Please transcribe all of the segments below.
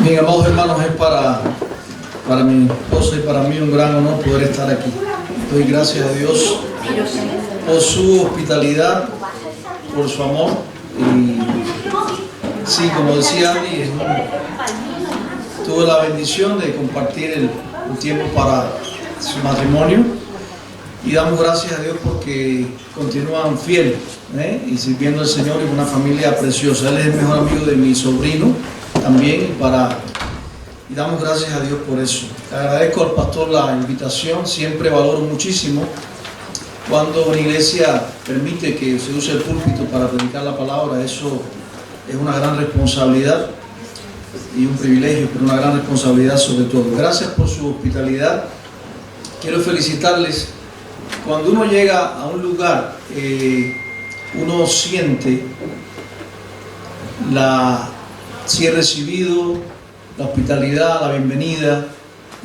Mis amados hermanos, es para mi esposa y para mí un gran honor poder estar aquí. Doy gracias a Dios por su hospitalidad, por su amor. Y sí, como decía Andy, tuve la bendición de compartir un tiempo para su matrimonio. Y damos gracias a Dios porque continúan fieles y sirviendo al Señor en una familia preciosa. Él es el mejor amigo de mi sobrino también y damos gracias a Dios por eso. Le agradezco al pastor la invitación, siempre valoro muchísimo cuando una iglesia permite que se use el púlpito para predicar la palabra. Eso es una gran responsabilidad y un privilegio, pero una gran responsabilidad sobre todo. Gracias por su hospitalidad. Quiero felicitarles. Cuando uno llega a un lugar, uno siente si es recibido, la hospitalidad, la bienvenida,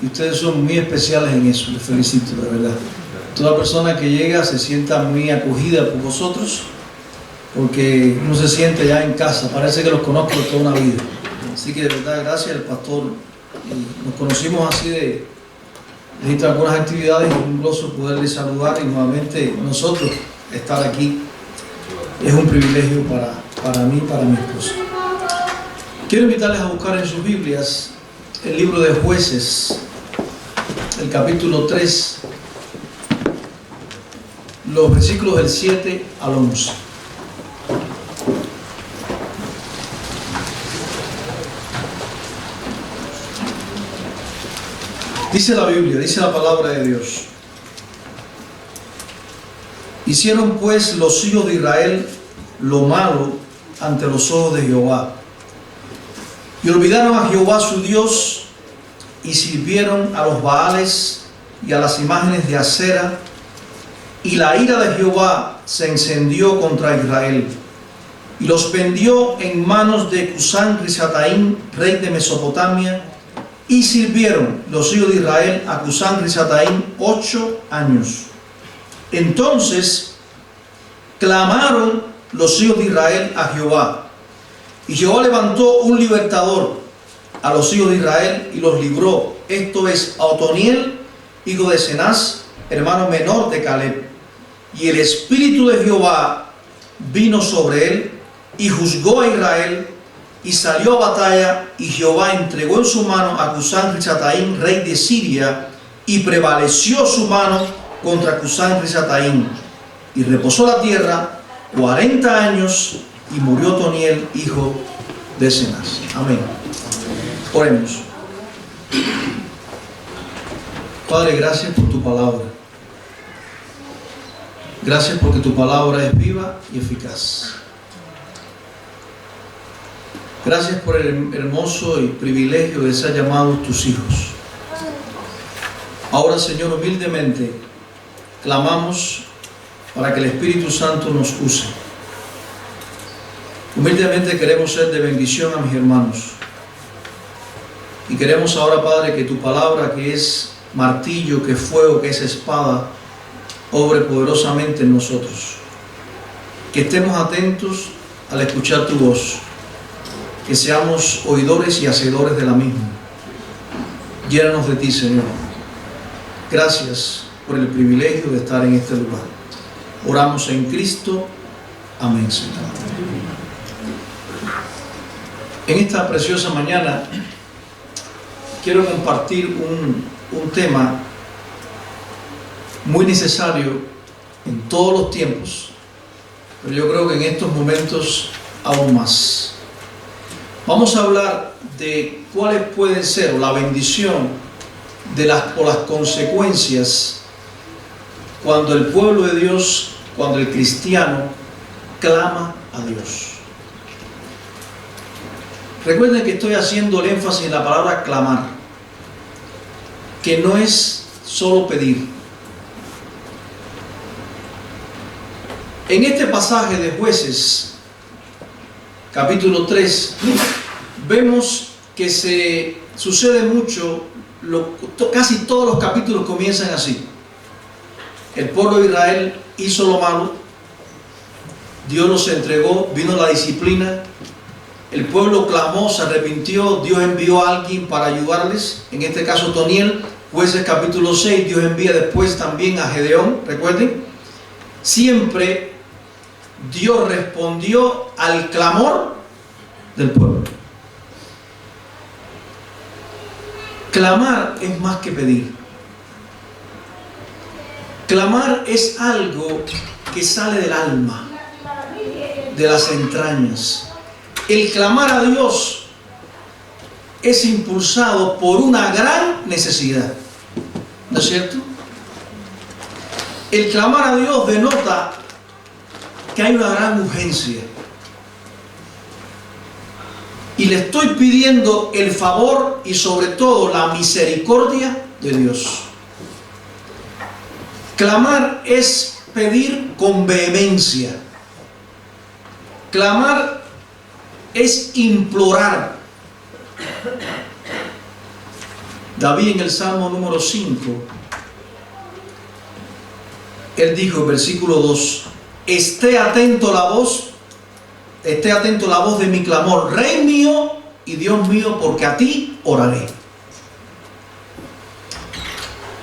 y ustedes son muy especiales en eso. Les felicito, de verdad. Toda persona que llega se sienta muy acogida por vosotros, porque uno se siente ya en casa, parece que los conozco de toda una vida. Así que de verdad, gracias al pastor. Nos conocimos así de algunas actividades, y un gozo poderles saludar, y nuevamente nosotros estar aquí es un privilegio para mí y para mi esposa. Quiero invitarles a buscar en sus Biblias el libro de Jueces, el capítulo 3, los versículos del 7 al 11. Dice la Biblia, dice la palabra de Dios: hicieron pues los hijos de Israel lo malo ante los ojos de Jehová, y olvidaron a Jehová su Dios, y sirvieron a los Baales y a las imágenes de Acera, y la ira de Jehová se encendió contra Israel, y los vendió en manos de Cusán-Risataim, rey de Mesopotamia. Y sirvieron los hijos de Israel a Cusán-Risataim 8 años. Entonces clamaron los hijos de Israel a Jehová, y Jehová levantó un libertador a los hijos de Israel y los libró. Esto es a Otoniel, hijo de Cenaz, hermano menor de Caleb. Y el espíritu de Jehová vino sobre él, y juzgó a Israel, y salió a batalla, y Jehová entregó en su mano a Cusán-Risataim, rey de Siria, y prevaleció su mano contra Cusán-Risataim, y reposó la tierra 40 años, y murió Otoniel, hijo de Cenaz. Amén. Oremos. Padre, gracias por tu palabra. Gracias porque tu palabra es viva y eficaz. Gracias por el hermoso y privilegio de ser llamados tus hijos. Ahora, Señor, humildemente clamamos para que el Espíritu Santo nos use. Humildemente queremos ser de bendición a mis hermanos. Y queremos ahora, Padre, que tu palabra, que es martillo, que es fuego, que es espada, obre poderosamente en nosotros. Que estemos atentos al escuchar tu voz. Que seamos oidores y hacedores de la misma. Llénanos de ti, Señor. Gracias por el privilegio de estar en este lugar. Oramos en Cristo. Amén, Señor. En esta preciosa mañana quiero compartir un tema muy necesario en todos los tiempos, pero yo creo que en estos momentos aún más. Vamos a hablar de cuáles pueden ser, o la bendición o las consecuencias cuando el pueblo de Dios, cuando el cristiano clama a Dios. Recuerden que estoy haciendo el énfasis en la palabra clamar, que no es solo pedir. En este pasaje de Jueces, capítulo 3, vemos que sucede mucho, casi todos los capítulos comienzan así. El pueblo de Israel hizo lo malo, Dios los entregó, vino la disciplina, el pueblo clamó, se arrepintió, Dios envió a alguien para ayudarles, en este caso Otoniel. Jueces capítulo 6, Dios envía después también a Gedeón, recuerden. Siempre Dios respondió al clamor del pueblo. Clamar es más que pedir. Clamar es algo que sale del alma, de las entrañas. El clamar a Dios es impulsado por una gran necesidad, ¿no es cierto? El clamar a Dios denota que hay una gran urgencia y le estoy pidiendo el favor y sobre todo la misericordia de Dios. Clamar es pedir con vehemencia. Clamar es implorar. David en el Salmo número 5, él dijo en versículo 2: esté atento la voz de mi clamor, Rey mío y Dios mío, porque a ti oraré.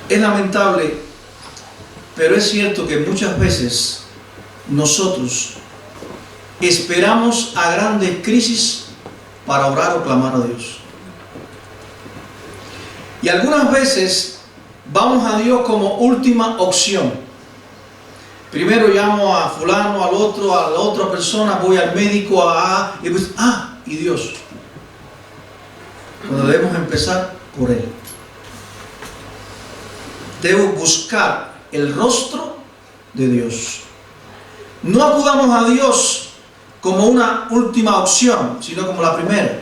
Es lamentable, pero es cierto que muchas veces nosotros esperamos a grandes crisis para orar o clamar a Dios. Y algunas veces vamos a Dios como última opción. Primero llamo a fulano, al otro, a la otra persona, voy al médico, y pues, y Dios. Cuando debemos empezar por Él. Debo buscar el rostro de Dios. No acudamos a Dios como una última opción, sino como la primera.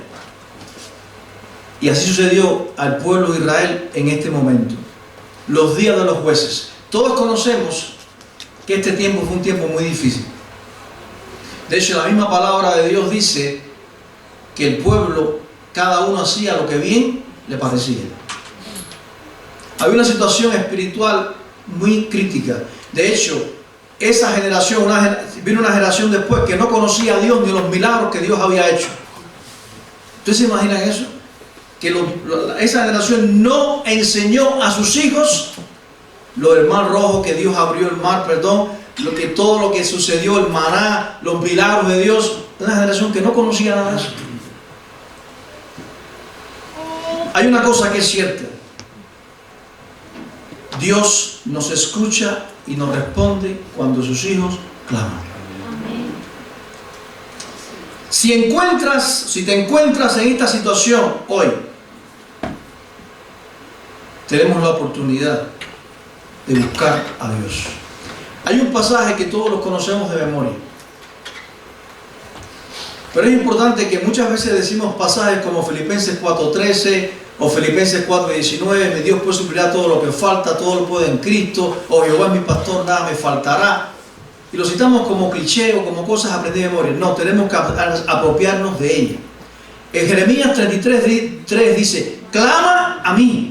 Y así sucedió al pueblo de Israel en este momento. Los días de los jueces. Todos conocemos que este tiempo fue un tiempo muy difícil. De hecho, la misma palabra de Dios dice que el pueblo, cada uno hacía lo que bien le parecía. Había una situación espiritual muy crítica. De hecho, esa generación, vino una generación después que no conocía a Dios ni los milagros que Dios había hecho. ¿Ustedes se imaginan eso? Que esa generación no enseñó a sus hijos lo del mar rojo, que Dios abrió el mar, todo lo que sucedió, el maná, los milagros de Dios. Una generación que no conocía nada de eso. Hay una cosa que es cierta: Dios nos escucha y nos responde cuando sus hijos claman. Si te encuentras en esta situación hoy, tenemos la oportunidad de buscar a Dios. Hay un pasaje que todos los conocemos de memoria, pero es importante que muchas veces decimos pasajes como Filipenses 4:13 o Filipenses 4:19, Dios pues suplirá todo lo que falta, todo lo puede en Cristo, o Jehová es mi pastor, nada me faltará. Y lo citamos como cliché o como cosas aprendidas de memoria. No, tenemos que apropiarnos de ella. En Jeremías 33:3 dice: clama a mí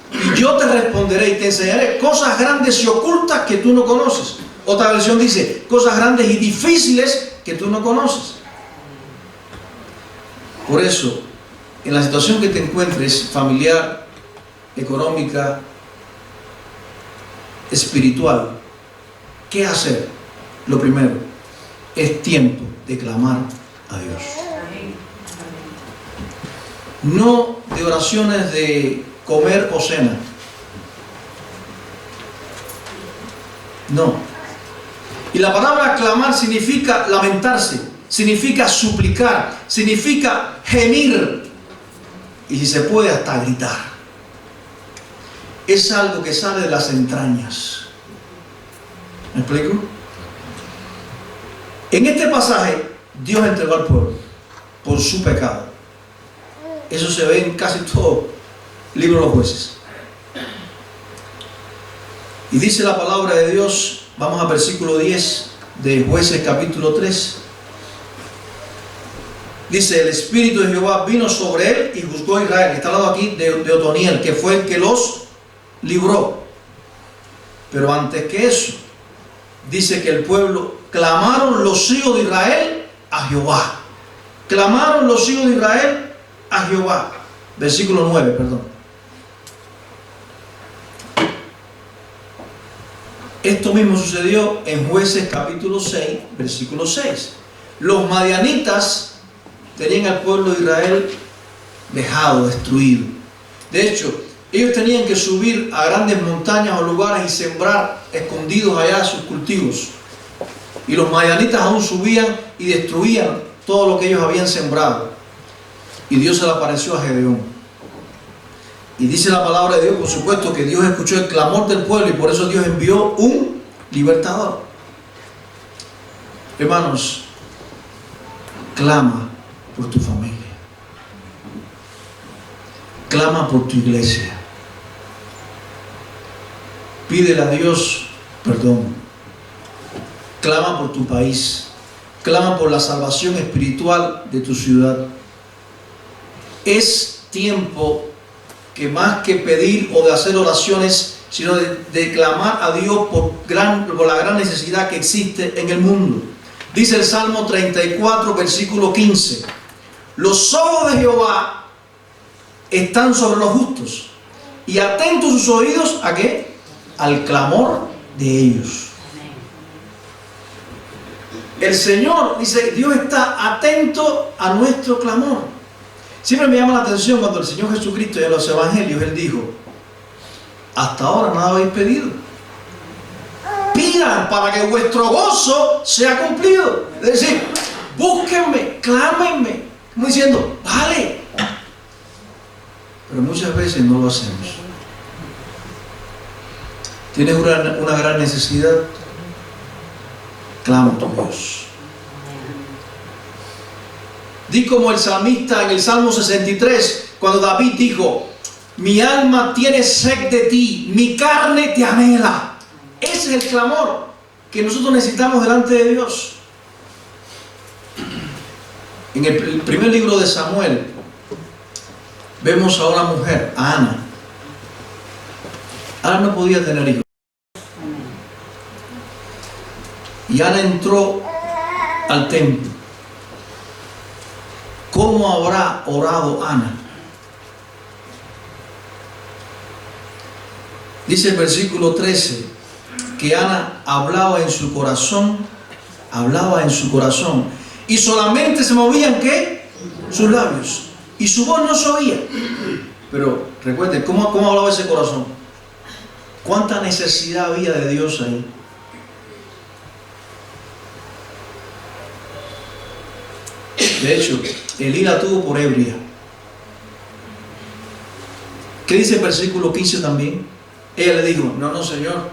y yo te responderé y te enseñaré cosas grandes y ocultas que tú no conoces. Otra versión dice: cosas grandes y difíciles que tú no conoces. Por eso, en la situación que te encuentres, familiar, económica, espiritual, ¿qué hacer? Lo primero, es tiempo de clamar a Dios. No de oraciones de comer o cena. No. Y la palabra clamar significa lamentarse, significa suplicar, significa gemir. Y si se puede, hasta gritar. Es algo que sale de las entrañas. ¿Me explico? En este pasaje, Dios entregó al pueblo por su pecado. Eso se ve en casi todo el libro de los jueces. Y dice la palabra de Dios, vamos al versículo 10 de Jueces capítulo 3. Dice: el Espíritu de Jehová vino sobre él y juzgó a Israel. Está hablando aquí de Otoniel, que fue el que los libró. Pero antes que eso, dice que el pueblo clamaron los hijos de Israel a Jehová. clamaron los hijos de Israel a Jehová. Versículo 9, perdón. Esto mismo sucedió en Jueces capítulo 6, versículo 6. Los madianitas tenían al pueblo de Israel dejado, destruido. De hecho, ellos tenían que subir a grandes montañas o lugares y sembrar escondidos allá sus cultivos. Y los madianitas aún subían y destruían todo lo que ellos habían sembrado. Y Dios se le apareció a Gedeón. Y dice la palabra de Dios, por supuesto, que Dios escuchó el clamor del pueblo y por eso Dios envió un libertador. Hermanos, clama por tu familia. Clama por tu iglesia. Pídele a Dios perdón. Clama por tu país. Clama por la salvación espiritual de tu ciudad. Es tiempo que más que pedir o de hacer oraciones, sino de clamar a Dios por la gran necesidad que existe en el mundo. Dice el Salmo 34, versículo 15. Los ojos de Jehová están sobre los justos y atentos sus oídos ¿a qué? Al clamor de ellos. El Señor, dice, Dios está atento a nuestro clamor. Siempre me llama la atención cuando el Señor Jesucristo en los evangelios, Él dijo, hasta ahora nada habéis pedido. Pidan para que vuestro gozo sea cumplido. Es decir, búsquenme, clámenme, como diciendo, vale. Pero muchas veces no lo hacemos. ¿Tienes una gran necesidad? Clama a tu Dios. Di como el salmista en el Salmo 63, cuando David dijo, mi alma tiene sed de ti, mi carne te anhela. Ese es el clamor que nosotros necesitamos delante de Dios. En el primer libro de Samuel, vemos a una mujer, a Ana. Ana no podía tener hijos. Y Ana entró al templo. ¿Cómo habrá orado Ana? Dice el versículo 13 que Ana hablaba en su corazón, y solamente se movían ¿qué? Sus labios, y su voz no se oía. Pero recuerden, ¿cómo hablaba ese corazón? ¿Cuánta necesidad había de Dios ahí? De hecho, Elí la tuvo por ebria. ¿Qué dice el versículo 15 también? Ella le dijo, no, Señor,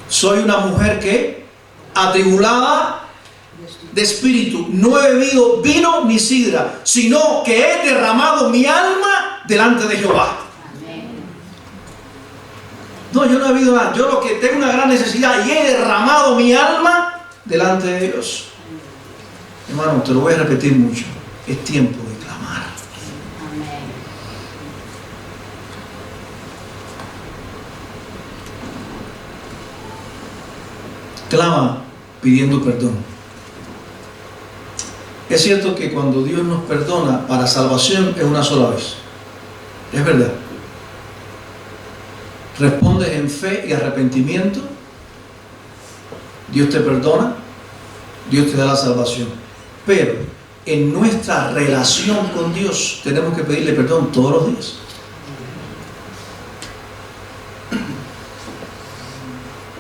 soy una mujer que atribulada de espíritu, no he bebido vino ni sidra, sino que he derramado mi alma delante de Jehová. No, yo no he bebido nada, yo lo que tengo una gran necesidad y he derramado mi alma delante de Dios. Hermano, te lo voy a repetir mucho. Es tiempo de clamar. Clama pidiendo perdón. Es cierto que cuando Dios nos perdona para salvación es una sola vez. Es verdad. Respondes en fe y arrepentimiento. Dios te perdona. Dios te da la salvación. Pero en nuestra relación con Dios tenemos que pedirle perdón todos los días.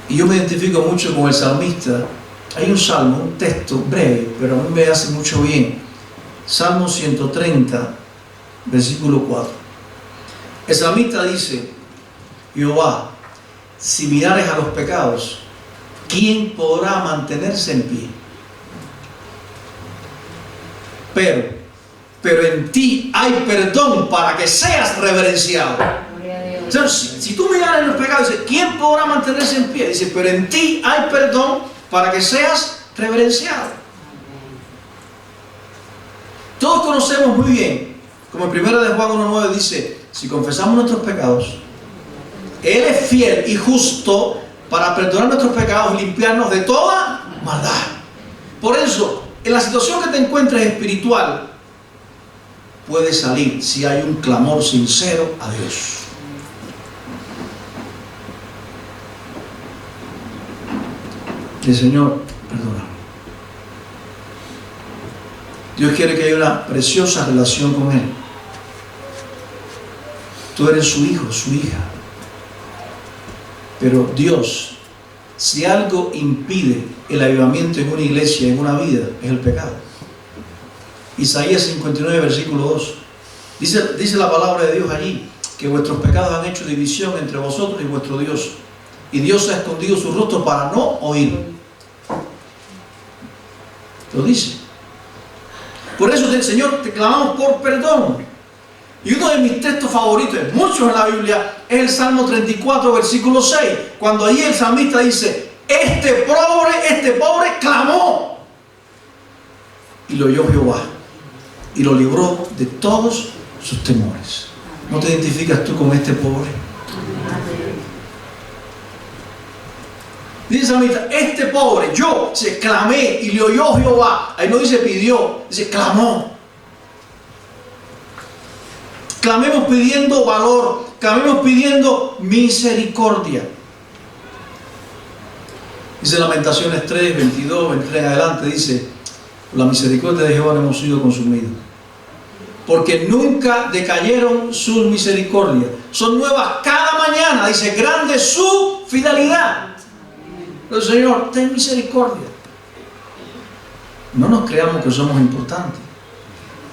Y yo me identifico mucho con el salmista. Hay un salmo, un texto breve, pero a mí me hace mucho bien. Salmo 130, versículo 4. El salmista dice, Jehová, si mirares a los pecados, ¿quién podrá mantenerse en pie? Pero en ti hay perdón para que seas reverenciado. Entonces, si tú miras en los pecados, dice, ¿quién podrá mantenerse en pie? Dice, pero en ti hay perdón para que seas reverenciado. Todos conocemos muy bien, como en 1 de Juan 1:9 dice, si confesamos nuestros pecados, Él es fiel y justo para perdonar nuestros pecados y limpiarnos de toda maldad. Por eso, en la situación que te encuentres espiritual, puede salir si hay un clamor sincero a Dios. El Señor, perdona. Dios quiere que haya una preciosa relación con Él. Tú eres su hijo, su hija. Pero Dios, si algo impide el avivamiento en una iglesia, en una vida, es el pecado. Isaías 59, versículo 2. Dice la palabra de Dios allí, que vuestros pecados han hecho división entre vosotros y vuestro Dios. Y Dios ha escondido su rostro para no oír. Lo dice. Por eso, Señor, te clamamos por perdón. Y uno de mis textos favoritos, muchos en la Biblia, es el Salmo 34, versículo 6. Cuando allí el salmista dice, este pobre clamó. Y lo oyó Jehová. Y lo libró de todos sus temores. ¿No te identificas tú con este pobre? Dice el salmista, este pobre, yo se clamé y le oyó Jehová. Ahí no dice pidió, dice clamó. Clamemos pidiendo valor, clamemos pidiendo misericordia. Dice Lamentaciones 3, 22, 23 en adelante, dice, por la misericordia de Jehová no hemos sido consumidos. Porque nunca decayeron sus misericordias. Son nuevas cada mañana, dice, grande su fidelidad. Pero Señor, ten misericordia. No nos creamos que somos importantes.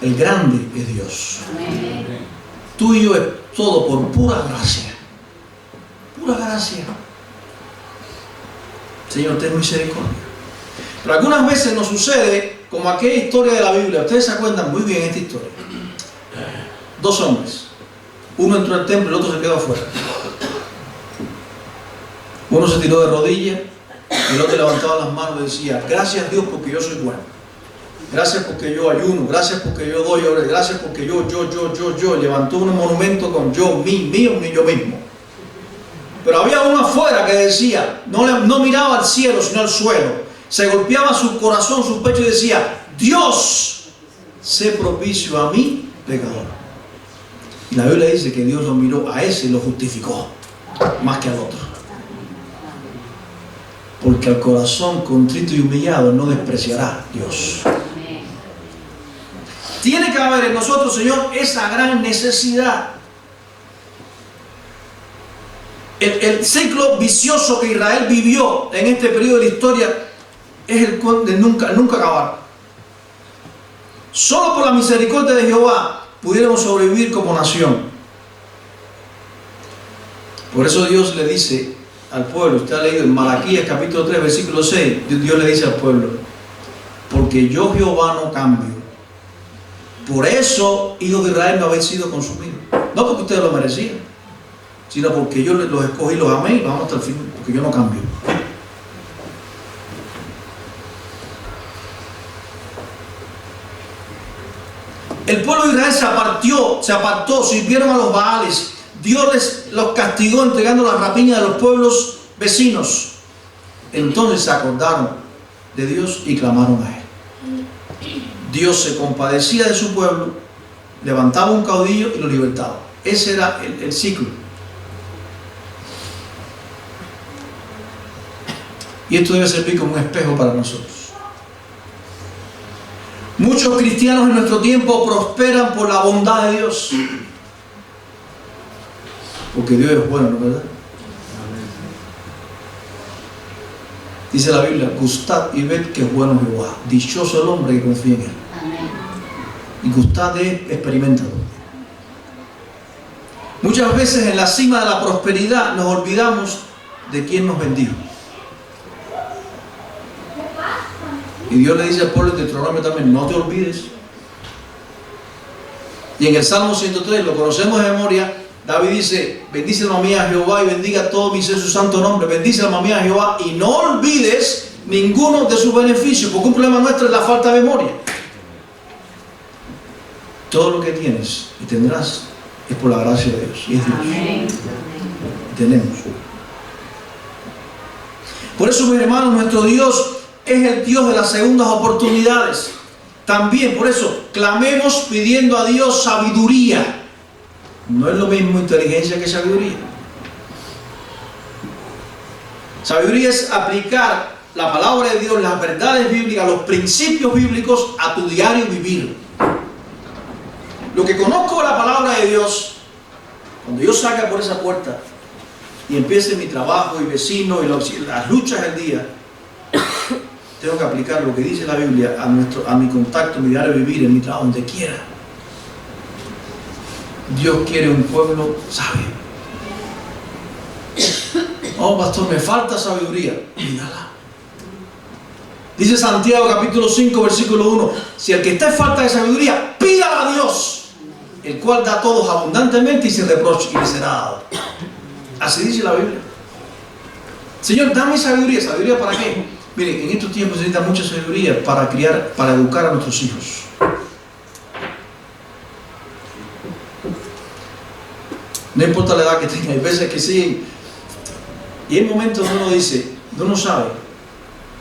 El grande es Dios. Amén. Tuyo es todo por pura gracia. Pura gracia. Señor, ten misericordia. Pero algunas veces nos sucede como aquella historia de la Biblia. Ustedes se acuerdan muy bien de esta historia. Dos hombres. Uno entró al templo y el otro se quedó afuera. Uno se tiró de rodillas y el otro levantaba las manos y decía, gracias Dios porque yo soy bueno. Gracias porque yo ayuno, gracias porque yo doy, gracias porque yo. Levantó un monumento con yo, mío, ni yo mismo. Pero había uno afuera que decía, no miraba al cielo sino al suelo. Se golpeaba su corazón, su pecho y decía, Dios, sé propicio a mí, pecador. Y la Biblia dice que Dios lo miró a ese y lo justificó, más que al otro. Porque al corazón contrito y humillado no despreciará Dios. Tiene que haber en nosotros, Señor, esa gran necesidad. El ciclo vicioso que Israel vivió en este periodo de la historia es el de nunca acabar. Solo por la misericordia de Jehová pudiéramos sobrevivir como nación. Por eso Dios le dice al pueblo, usted ha leído en Malaquías capítulo 3 versículo 6, Dios le dice al pueblo, porque yo Jehová no cambio. Por eso, hijos de Israel, no habéis sido consumidos. No porque ustedes lo merecían, sino porque yo los escogí, los amé y los amo hasta el fin, porque yo no cambio. El pueblo de Israel se apartó, sirvieron a los Baales. Dios los castigó entregando la rapiña de los pueblos vecinos. Entonces se acordaron de Dios y clamaron a Él. Dios se compadecía de su pueblo, levantaba un caudillo y lo libertaba. Ese era el ciclo. Y esto debe servir como un espejo para nosotros. Muchos cristianos en nuestro tiempo prosperan por la bondad de Dios. Porque Dios es bueno, ¿no es verdad? Dice la Biblia, gustad y ved que es bueno Jehová. Dichoso el hombre que confía en Él. Y gustad de Él, experimentado. Muchas veces en la cima de la prosperidad nos olvidamos de quién nos bendijo. Y Dios le dice al pueblo de Deuteronomio también, no te olvides. Y en el Salmo 103, lo conocemos de memoria, David dice, bendice alma mía Jehová y bendiga todo mi ser su santo nombre. Bendice alma mía Jehová y no olvides ninguno de sus beneficios, porque un problema nuestro es la falta de memoria. Todo lo que tienes y tendrás es por la gracia de Dios. Y es Dios. Amén. Tenemos. Por eso, mis hermanos, nuestro Dios es el Dios de las segundas oportunidades. También, por eso, clamemos pidiendo a Dios sabiduría. No es lo mismo inteligencia que sabiduría. Sabiduría es aplicar la palabra de Dios, las verdades bíblicas, los principios bíblicos a tu diario vivir. Lo que conozco de la palabra de Dios, cuando yo salga por esa puerta y empiece mi trabajo y vecino y las luchas del día, tengo que aplicar lo que dice la Biblia a mi contacto, mi diario vivir, en mi trabajo, donde quiera. Dios quiere un pueblo sabio. Oh, pastor, me falta sabiduría. Pídala. Dice Santiago capítulo 5 versículo 1: si el que está en falta de sabiduría, pídala a Dios, el cual da a todos abundantemente y sin reproche, y le será dado. Así dice la Biblia. Señor, dame sabiduría. ¿Sabiduría para qué? Miren, en estos tiempos se necesita mucha sabiduría para criar, para educar a nuestros hijos. No importa la edad que tenga, hay veces que sí. Y hay momentos donde uno dice, uno sabe.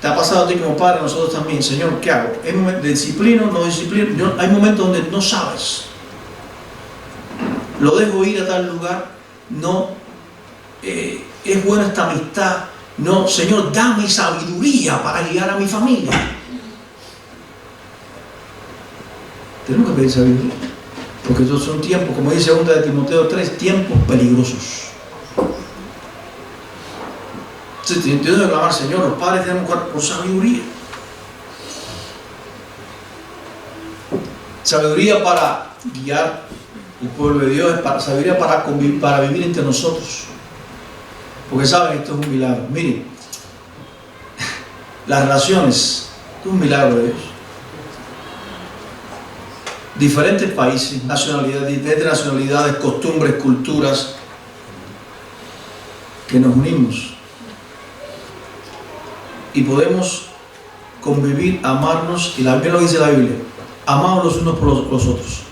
Te ha pasado a ti como padre, a nosotros también. Señor, ¿qué hago? ¿Hay momentos de disciplina, no disciplina? Hay momentos donde no sabes. Lo dejo ir a tal lugar. No. Es buena esta amistad. No, Señor, dame sabiduría para guiar a mi familia. Tenemos que pedir sabiduría. Porque estos son tiempos, como dice 2 de Timoteo 3, tiempos peligrosos. Entonces, tenemos que clamar, Señor, los padres tenemos que orar por sabiduría. Sabiduría para guiar el pueblo de Dios, sabiduría para convivir, para vivir entre nosotros. Porque saben, esto es un milagro. Miren, las relaciones, esto es un milagro de Dios. Diferentes países, diferentes nacionalidades, costumbres, culturas, que nos unimos y podemos convivir, amarnos, y la Biblia lo dice la Biblia: amados los unos por los otros,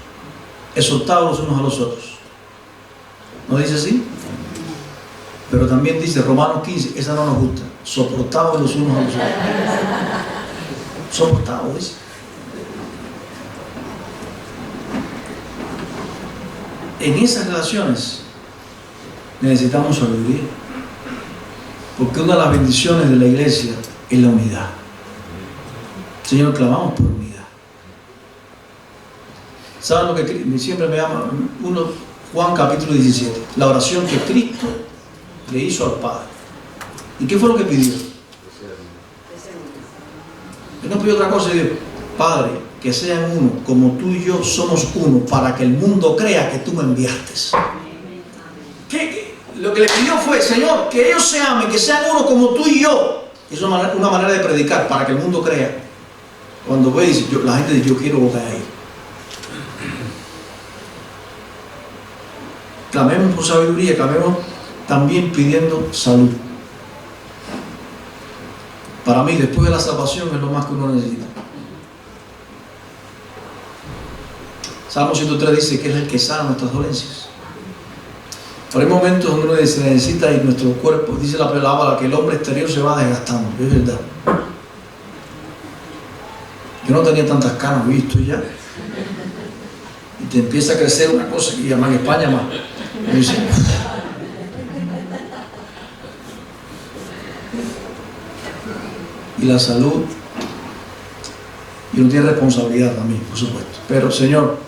exhortados los unos a los otros. ¿No dice así? Pero también dice Romanos 15, esa no nos gusta: soportados los unos a los otros. Soportados, dice. En esas relaciones necesitamos sabiduría, porque una de las bendiciones de la iglesia es la unidad. Señor, clamamos por unidad. ¿Saben lo que siempre me llama? Juan capítulo 17, la oración que Cristo le hizo al Padre. ¿Y qué fue lo que pidió? Él no pidió otra cosa. Él dijo: Padre, que sean uno, como tú y yo somos uno, para que el mundo crea que tú me enviaste. Lo que le pidió fue: Señor, que ellos se amen, que sean uno como tú y yo. Es una manera de predicar, para que el mundo crea. Cuando veis, la gente dice: yo quiero votar ahí. Clamemos por sabiduría, clamemos también pidiendo salud. Para mí, después de la salvación, es lo más que uno necesita. Salmo 103 dice que es el que sana nuestras dolencias. Pero hay momentos donde uno se necesita, y nuestro cuerpo, dice la palabra, que el hombre exterior se va desgastando. Es verdad. Yo no tenía tantas canas, visto ya. Y te empieza a crecer una cosa que llaman en España más. Y dice, y la salud, y uno tiene responsabilidad también, por supuesto. Pero Señor,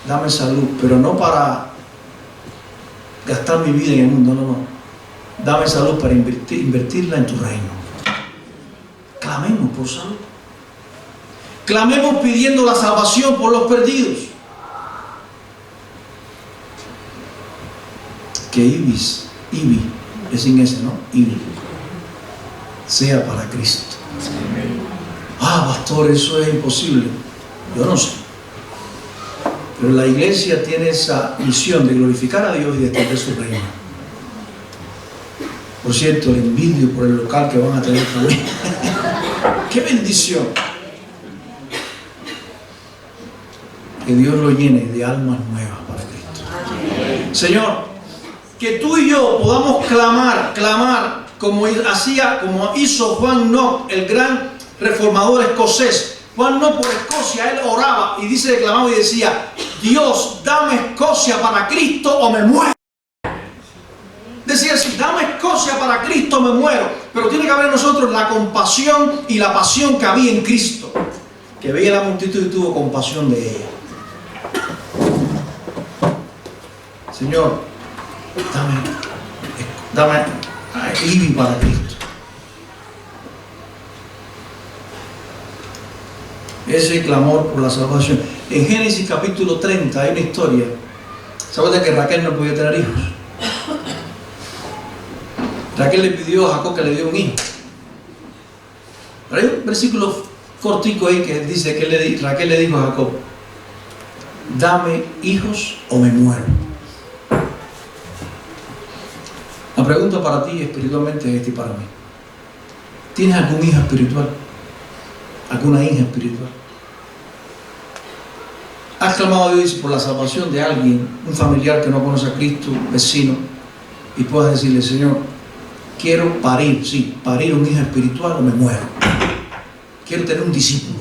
dame salud, pero no para gastar mi vida en el mundo, no. Dame salud para invertirla en tu reino. Clamemos por salud. Clamemos pidiendo la salvación por los perdidos. Que Ibi, es sin ese, ¿no? Ibi, sea para Cristo. Pastor, eso es imposible. Yo no sé. Pero la iglesia tiene esa misión de glorificar a Dios y de extender su reino. Por cierto, el envidio por el local que van a tener también. ¡Qué bendición! Que Dios lo llene de almas nuevas para Cristo. Señor, que tú y yo podamos clamar como hizo Juan Knox, el gran reformador escocés. Juan no por Escocia, él oraba y dice, declamaba y decía: Dios, dame Escocia para Cristo o me muero. Decía así: dame Escocia para Cristo o me muero. Pero tiene que haber en nosotros la compasión y la pasión que había en Cristo, que veía la multitud y tuvo compasión de ella. Señor, dame Ivy para Cristo. Ese es el clamor por la salvación. En Génesis capítulo 30 hay una historia. ¿Sabes que Raquel no podía tener hijos? Raquel le pidió a Jacob que le diera un hijo. Pero hay un versículo cortico ahí que dice que Raquel le dijo a Jacob: dame hijos o me muero. La pregunta para ti espiritualmente es esta y para mí: ¿tienes algún hijo espiritual? ¿Alguna hija espiritual? ¿Has clamado a Dios por la salvación de alguien, un familiar que no conoce a Cristo, un vecino, y puedas decirle: Señor, quiero parir, sí, parir un hijo espiritual o me muero? Quiero tener un discípulo.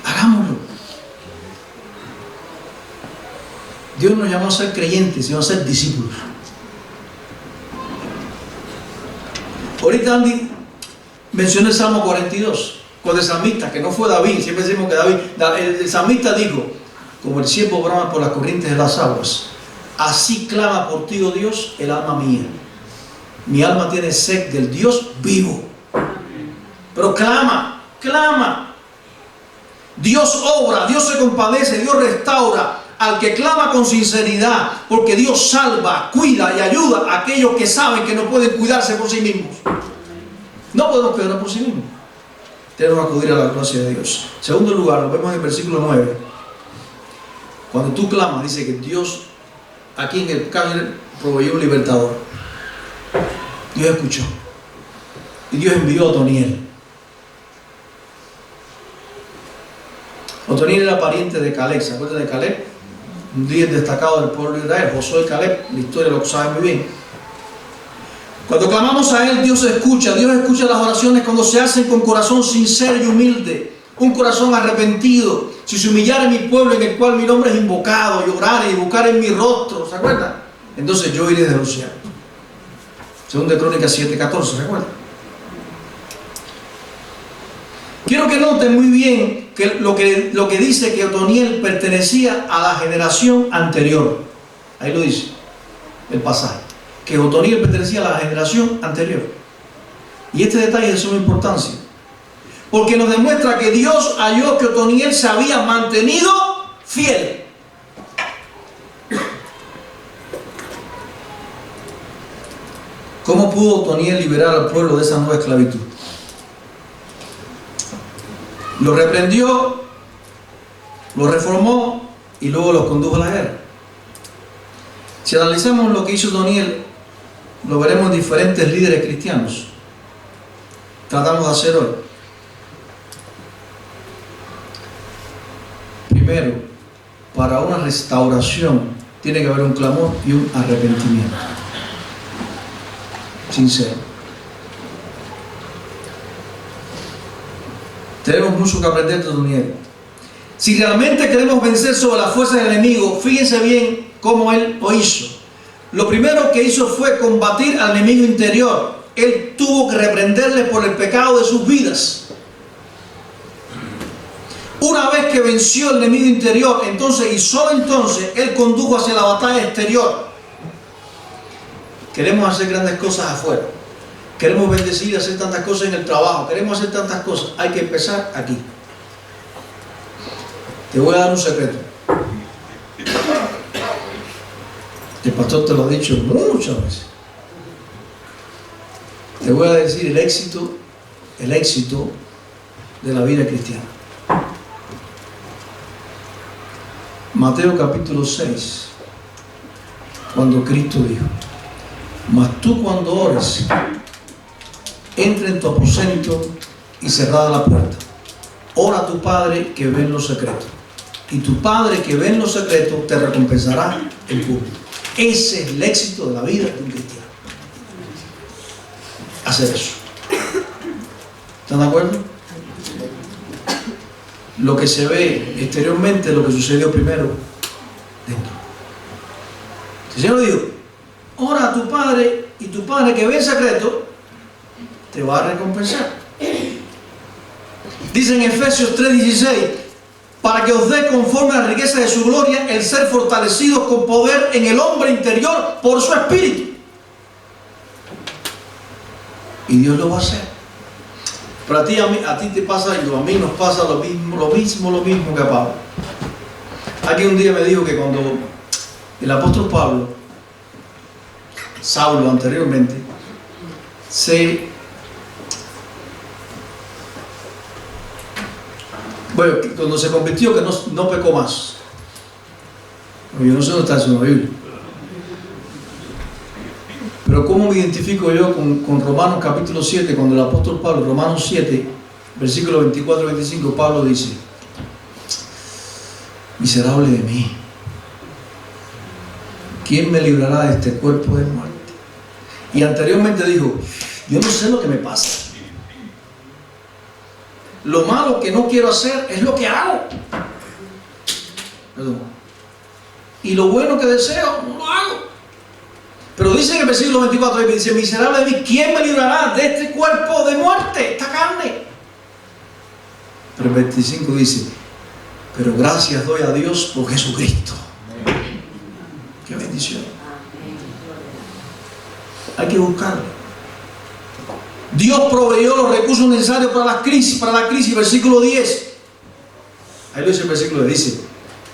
Hagámoslo. Dios nos llamó a ser creyentes, sino a ser discípulos. Ahorita Andy mencionó el Salmo 42, cuando el salmista, que no fue David, siempre decimos que David, el salmista dijo: como el siervo brama por las corrientes de las aguas, así clama por ti, oh Dios, el alma mía. Mi alma tiene sed del Dios vivo. Pero clama, clama. Dios obra, Dios se compadece, Dios restaura al que clama con sinceridad, porque Dios salva, cuida y ayuda a aquellos que saben que no pueden cuidarse por sí mismos. No podemos cuidarnos por sí mismos. Tenemos que acudir a la gracia de Dios. En segundo lugar, lo vemos en el versículo 9. Cuando tú clamas, dice que Dios, aquí en el caso, proveyó un libertador. Dios escuchó. Y Dios envió a Otoniel. Otoniel era pariente de Caleb. ¿Se acuerdan de Caleb? Un líder destacado del pueblo de Israel. Josué y Caleb, la historia lo saben muy bien. Cuando clamamos a Él, Dios escucha. Dios escucha las oraciones cuando se hacen con corazón sincero y humilde, un corazón arrepentido. Si se humillara mi pueblo en el cual mi nombre es invocado, y orare y buscar en mi rostro, ¿se acuerdan? Entonces yo iré de los cielos. Según de Crónicas 7:14, ¿se acuerdan? Quiero que noten muy bien que lo que dice que Otoniel pertenecía a la generación anterior. Ahí lo dice el pasaje, que Otoniel pertenecía a la generación anterior. Y este detalle es de suma importancia, porque nos demuestra que Dios halló que Otoniel se había mantenido fiel. ¿Cómo pudo Otoniel liberar al pueblo de esa nueva esclavitud? Lo reprendió, lo reformó y luego los condujo a la guerra. Si analizamos lo que hizo Otoniel, lo veremos en diferentes líderes cristianos. Tratamos de hacer hoy. Primero, para una restauración tiene que haber un clamor y un arrepentimiento sincero. Tenemos mucho que aprender de Otoniel. Si realmente queremos vencer sobre las fuerzas del enemigo, fíjense bien cómo él lo hizo. Lo primero que hizo fue combatir al enemigo interior. Él tuvo que reprenderle por el pecado de sus vidas. Una vez que venció el enemigo interior, entonces y solo entonces, él condujo hacia la batalla exterior. Queremos hacer grandes cosas afuera. Queremos bendecir y hacer tantas cosas en el trabajo. Queremos hacer tantas cosas. Hay que empezar aquí. Te voy a dar un secreto. El pastor te lo ha dicho muchas veces. Te voy a decir el éxito de la vida cristiana. Mateo capítulo 6, cuando Cristo dijo: mas tú cuando ores, entra en tu aposento y cerrada la puerta, ora a tu Padre que ve en lo secreto, y tu Padre que ve en lo secreto te recompensará en público. Ese es el éxito de la vida de un cristiano. Hacer eso. ¿Están de acuerdo? Lo que se ve exteriormente es lo que sucedió primero dentro. El Señor dijo: ora a tu Padre, y tu Padre que ve en secreto te va a recompensar. Dice en Efesios 3:16: para que os dé conforme a la riqueza de su gloria el ser fortalecidos con poder en el hombre interior por su espíritu. Y Dios lo va a hacer. Pero a ti te pasa, y a mí nos pasa lo mismo que a Pablo. Alguien un día me dijo que cuando el apóstol Pablo, Saulo anteriormente, cuando se convirtió, que no pecó más. Yo no sé dónde está eso en la Biblia. Pero ¿cómo me identifico yo con Romanos capítulo 7, cuando el apóstol Pablo, Romanos 7, versículos 24 y 25, Pablo dice: miserable de mí, ¿quién me librará de este cuerpo de muerte? Y anteriormente dijo: yo no sé lo que me pasa. Lo malo que no quiero hacer es lo que hago. Perdón. Y lo bueno que deseo, no lo hago. Pero dice en el versículo 24, dice: miserable de mí, ¿quién me librará de este cuerpo de muerte, esta carne? Pero el 25 dice: pero gracias doy a Dios por Jesucristo. Qué bendición. Hay que buscarlo. Dios proveyó los recursos necesarios para la crisis, versículo 10. Ahí lo dice el versículo 10, dice: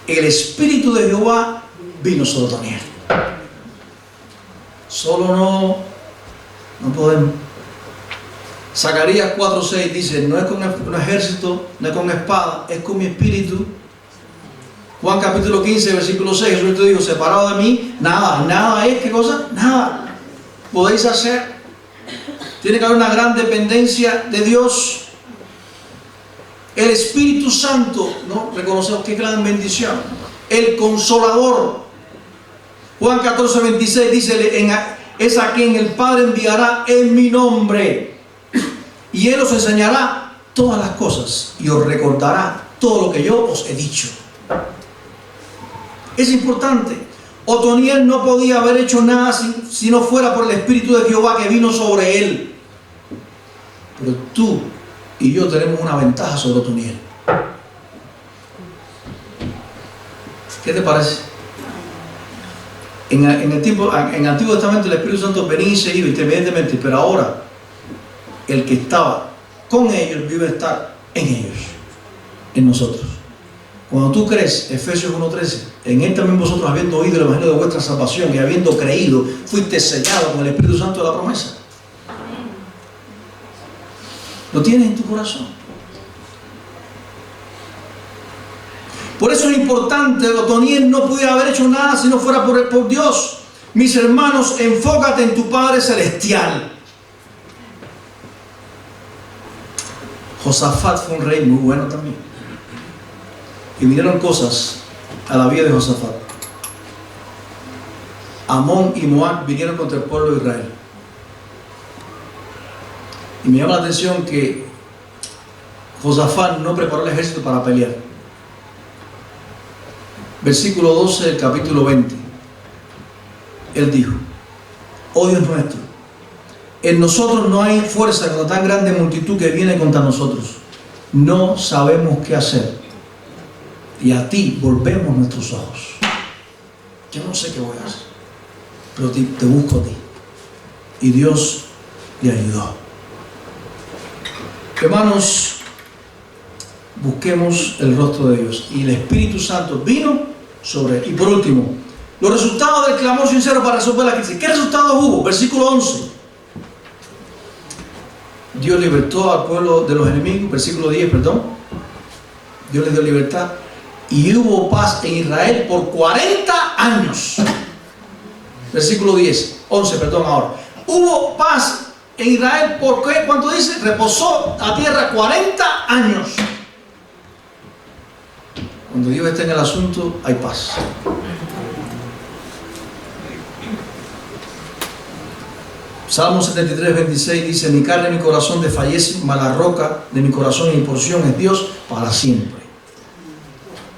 el Espíritu de Jehová vino sobre Daniel. Solo no podemos. Zacarías 4:6 dice: no es con un ejército, no es con espada, es con mi espíritu. Juan capítulo 15, versículo 6, Jesús te dijo: separado de mí, nada es, ¿qué cosa? Nada podéis hacer. Tiene que haber una gran dependencia de Dios. El Espíritu Santo, ¿no? Reconocemos qué gran bendición. El Consolador. Juan 14:26 dice: es a quien el Padre enviará en mi nombre, y Él os enseñará todas las cosas y os recordará todo lo que yo os he dicho. Es importante. Otoniel no podía haber hecho nada si no fuera por el Espíritu de Jehová que vino sobre él. Pero tú y yo tenemos una ventaja sobre Otoniel. ¿Qué te parece? En el Antiguo Testamento el Espíritu Santo venía y se iba intermediatamente, pero ahora el que estaba con ellos vive a estar en ellos, en nosotros. Cuando tú crees, Efesios 1:13, en él también vosotros, habiendo oído el evangelio de vuestra salvación y habiendo creído, fuiste sellado con el Espíritu Santo de la promesa. Lo tienes en tu corazón. Por eso es importante. Otoniel no pudiera haber hecho nada si no fuera por Dios. Mis hermanos, enfócate en tu Padre Celestial. Josafat fue un rey muy bueno también. Y vinieron cosas a la vida de Josafat. Amón y Moab vinieron contra el pueblo de Israel. Y me llama la atención que Josafat no preparó el ejército para pelear. Versículo 12 del capítulo 20. Él dijo: oh Dios nuestro, en nosotros no hay fuerza contra tan grande multitud que viene contra nosotros. No sabemos qué hacer, y a ti volvemos nuestros ojos. Yo no sé qué voy a hacer, pero te busco a ti. Y Dios le ayudó. Hermanos, busquemos el rostro de Dios. Y el Espíritu Santo vino sobre él. Y por último, los resultados del clamor sincero para resolver la crisis. ¿Qué resultados hubo? Versículo 11. Dios libertó al pueblo de los enemigos. Versículo 10, perdón. Dios les dio libertad. Y hubo paz en Israel por 40 años. Versículo 11, perdón, ahora. Hubo paz en Israel, ¿por qué? ¿Cuánto dice? Reposó a tierra 40 años. Cuando Dios está en el asunto, hay paz. Salmo 73, 26 dice: mi carne y mi corazón desfallecen, mas la roca de mi corazón y mi porción es Dios para siempre.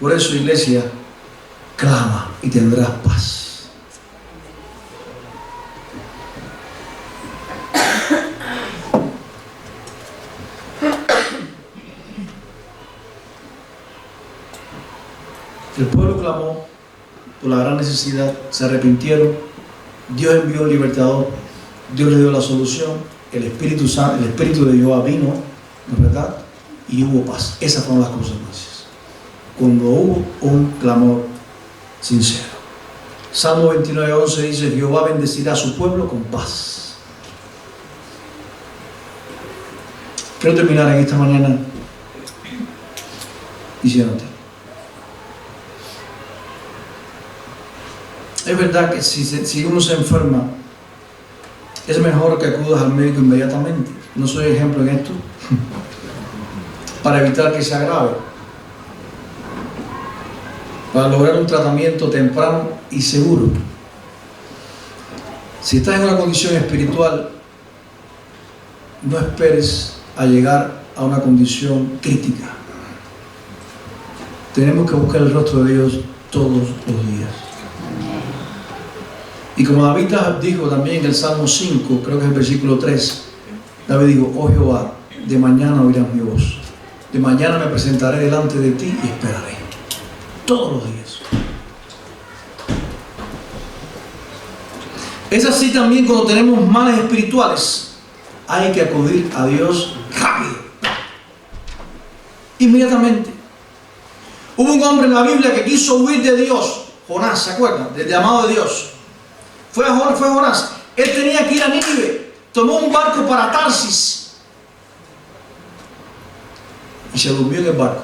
Por eso, iglesia, clama y tendrás paz. El pueblo clamó por la gran necesidad, se arrepintieron, Dios envió el libertador, Dios le dio la solución, el Espíritu Santo, el Espíritu de Jehová vino, ¿no es verdad? Y hubo paz. Esas fueron las consecuencias. Cuando hubo un clamor sincero. Salmo 29, 11 dice: Jehová bendecirá a su pueblo con paz. Quiero terminar en esta mañana diciéndote: es verdad que si uno se enferma, es mejor que acudas al médico inmediatamente. No soy ejemplo en esto, para evitar que se agrave, para lograr un tratamiento temprano y seguro. Si estás en una condición espiritual, no esperes a llegar a una condición crítica. Tenemos que buscar el rostro de Dios todos los días. Y como David dijo también en el Salmo 5, creo que es el versículo 3, David dijo: oh Jehová, de mañana oirás mi voz, de mañana me presentaré delante de ti y esperaré. Todos los días. Es así también cuando tenemos males espirituales. Hay que acudir a Dios rápido, inmediatamente. Hubo un hombre en la Biblia que quiso huir de Dios, Jonás, ¿se acuerdan? Del llamado de Dios. Fue Jonás. Él tenía que ir a Nínive. Tomó un barco para Tarsis y se durmió en el barco.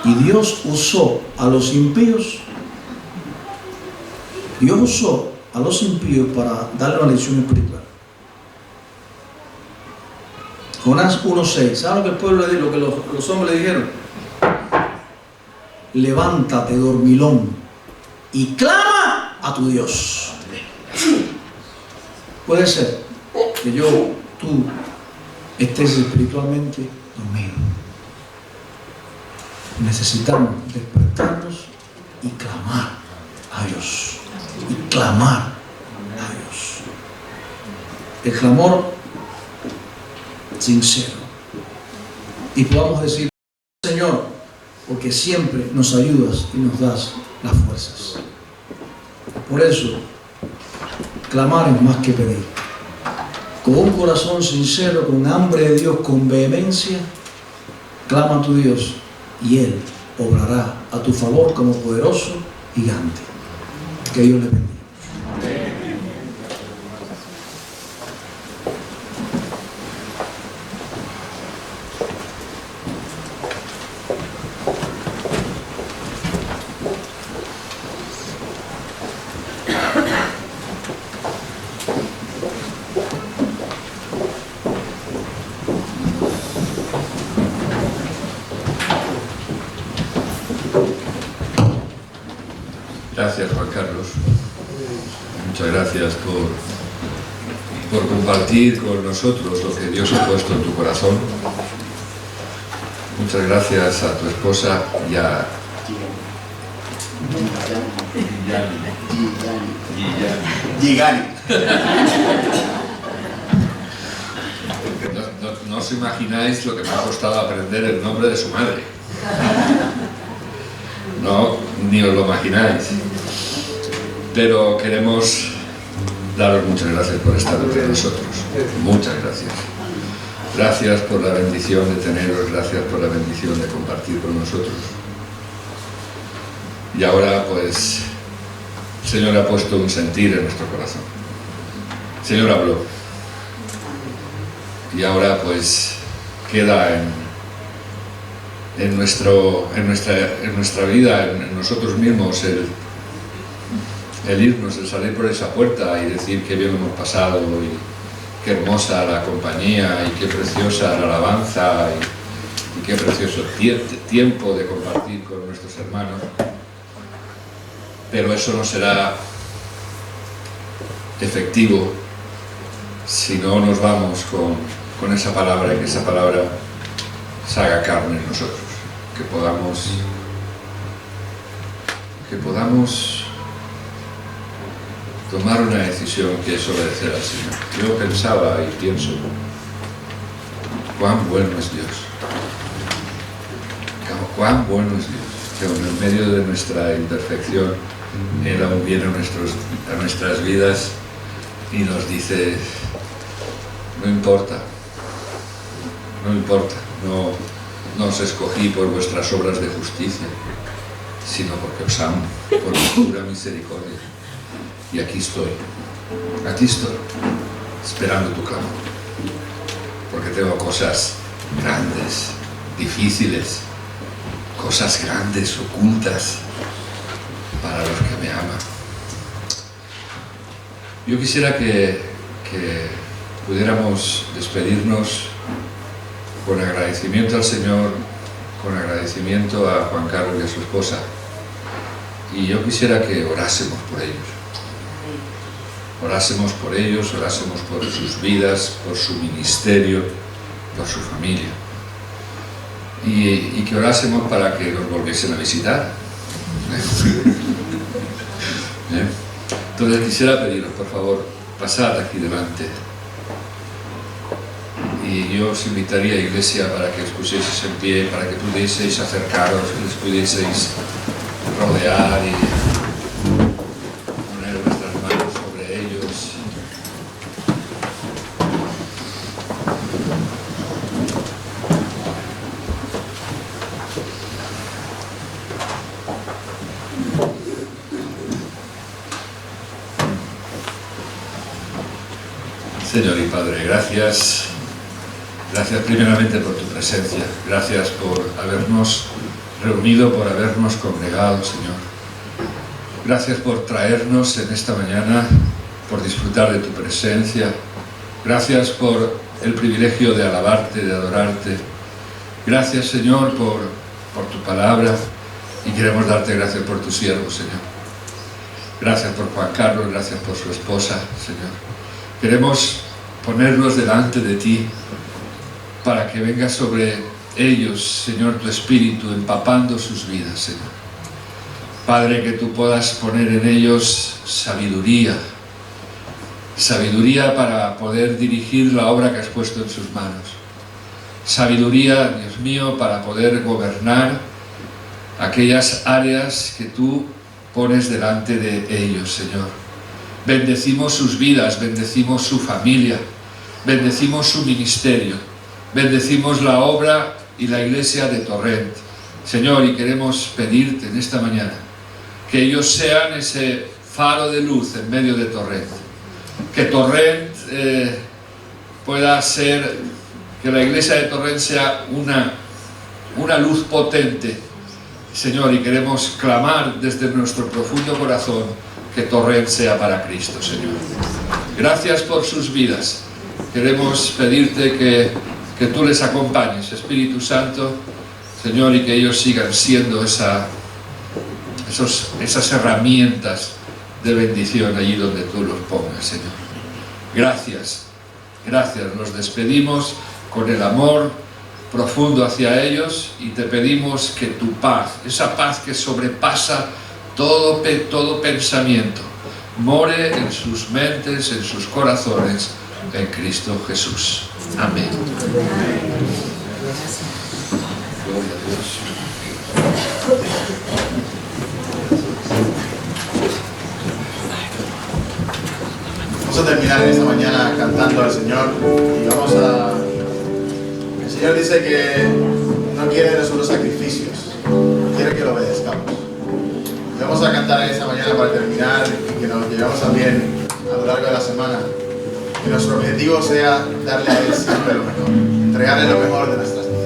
Y Dios usó a los impíos. Dios usó a los impíos para darle una lección espiritual. Jonás 1:6. ¿Saben lo que el pueblo le dijo? Lo que los hombres le dijeron: levántate, dormilón, y clama a tu Dios. Puede ser que tú estés espiritualmente dormido. Necesitamos despertarnos y clamar a Dios. Y clamar a Dios. El clamor sincero. Y podamos decir: Señor, porque siempre nos ayudas y nos das las fuerzas. Por eso, clamar es más que pedir. Con un corazón sincero, con hambre de Dios, con vehemencia, clama a tu Dios y Él obrará a tu favor como poderoso gigante. Que Dios le bendiga. Gracias, Juan Carlos. Muchas gracias por compartir con nosotros lo que Dios ha puesto en tu corazón. Muchas gracias a tu esposa y a Gigani. No os imagináis lo que me ha costado aprender el nombre de su madre. No, ni os lo imagináis. Pero queremos daros muchas gracias por estar entre nosotros. Muchas gracias. Gracias por la bendición de teneros, gracias por la bendición de compartir con nosotros. Y ahora, pues, el Señor ha puesto un sentir en nuestro corazón. El Señor habló. Y ahora, pues, queda en nuestra vida, en nosotros mismos, el irnos, el salir por esa puerta y decir qué bien hemos pasado y qué hermosa la compañía y qué preciosa la alabanza y qué precioso tiempo de compartir con nuestros hermanos. Pero eso no será efectivo si no nos vamos con esa palabra y que esa palabra se haga carne en nosotros, que podamos tomar una decisión que es obedecer al Señor. Yo pensaba y pienso, cuán bueno es Dios, cuán bueno es Dios, que aun en medio de nuestra imperfección, Él aún viene a nuestras vidas y nos dice, no importa, no os escogí por vuestras obras de justicia, sino porque os amo, por mi pura misericordia. Y aquí estoy, esperando tu clamor, porque tengo cosas grandes, difíciles, cosas grandes, ocultas, para los que me aman. Yo quisiera que pudiéramos despedirnos con agradecimiento al Señor, con agradecimiento a Juan Carlos y a su esposa. Y yo quisiera que orásemos por ellos. Orásemos por ellos, orásemos por sus vidas, por su ministerio, por su familia. Y que orásemos para que nos volviesen a visitar. Entonces quisiera pediros, por favor, pasad aquí delante. Y yo os invitaría, iglesia, para que os pusieseis en pie, para que pudieseis acercaros, que les pudieseis rodear y poner vuestras manos sobre ellos. Señor y Padre, gracias. Gracias primeramente por tu presencia, gracias por habernos reunido, por habernos congregado, Señor. Gracias por traernos en esta mañana, por disfrutar de tu presencia. Gracias por el privilegio de alabarte, de adorarte. Gracias, Señor, por tu palabra, y queremos darte gracias por tu siervo, Señor. Gracias por Juan Carlos, gracias por su esposa, Señor. Queremos ponernos delante de ti, para que venga sobre ellos, Señor, tu Espíritu, empapando sus vidas, Señor. Padre, que tú puedas poner en ellos sabiduría para poder dirigir la obra que has puesto en sus manos. Sabiduría, Dios mío, para poder gobernar aquellas áreas que tú pones delante de ellos, Señor. Bendecimos sus vidas, bendecimos su familia, bendecimos su ministerio. Bendecimos la obra y la iglesia de Torrent, Señor, y queremos pedirte en esta mañana que ellos sean ese faro de luz en medio de Torrent, que Torrent pueda ser, que la iglesia de Torrent sea una luz potente, Señor, y queremos clamar desde nuestro profundo corazón que Torrent sea para Cristo, Señor. Gracias por sus vidas. Queremos pedirte que tú les acompañes, Espíritu Santo, Señor, y que ellos sigan siendo esas herramientas de bendición allí donde tú los pongas, Señor. Gracias, nos despedimos con el amor profundo hacia ellos y te pedimos que tu paz, esa paz que sobrepasa todo pensamiento, more en sus mentes, en sus corazones, en Cristo Jesús. Amén. Gloria a Dios. Vamos a terminar esta mañana cantando al Señor y el Señor dice que no quiere de nosotros sacrificios, quiere que lo obedezcamos. Y vamos a cantar esta mañana para terminar y que nos llevemos también a lo largo de la semana. Que nuestro objetivo sea darle a Él siempre lo mejor, entregarle lo mejor de nuestras vidas.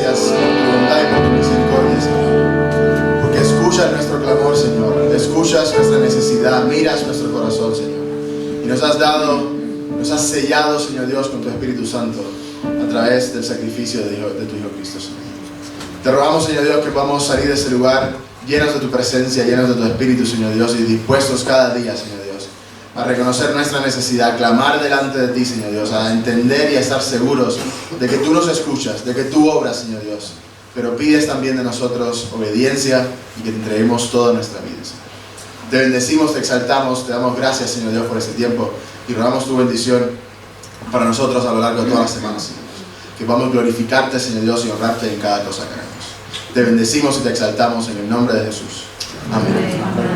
gracias por tu bondad y por tu misericordia, Señor. Porque escuchas nuestro clamor, Señor. Escuchas nuestra necesidad, miras nuestro corazón, Señor. Y nos has sellado, Señor Dios, con tu Espíritu Santo a través del sacrificio de tu Hijo Cristo, Señor. Te rogamos, Señor Dios, que podamos salir de ese lugar llenos de tu presencia, llenos de tu Espíritu, Señor Dios, y dispuestos cada día, Señor Dios, a reconocer nuestra necesidad, a clamar delante de ti, Señor Dios, a entender y a estar seguros de que tú nos escuchas, de que tú obras, Señor Dios, pero pides también de nosotros obediencia y que te entreguemos toda nuestra vida, Señor. Te bendecimos, te exaltamos, te damos gracias, Señor Dios, por este tiempo y rogamos tu bendición para nosotros a lo largo de toda la semana, Señor Dios. Que podamos glorificarte, Señor Dios, y honrarte en cada cosa que hagamos. Te bendecimos y te exaltamos en el nombre de Jesús. Amén.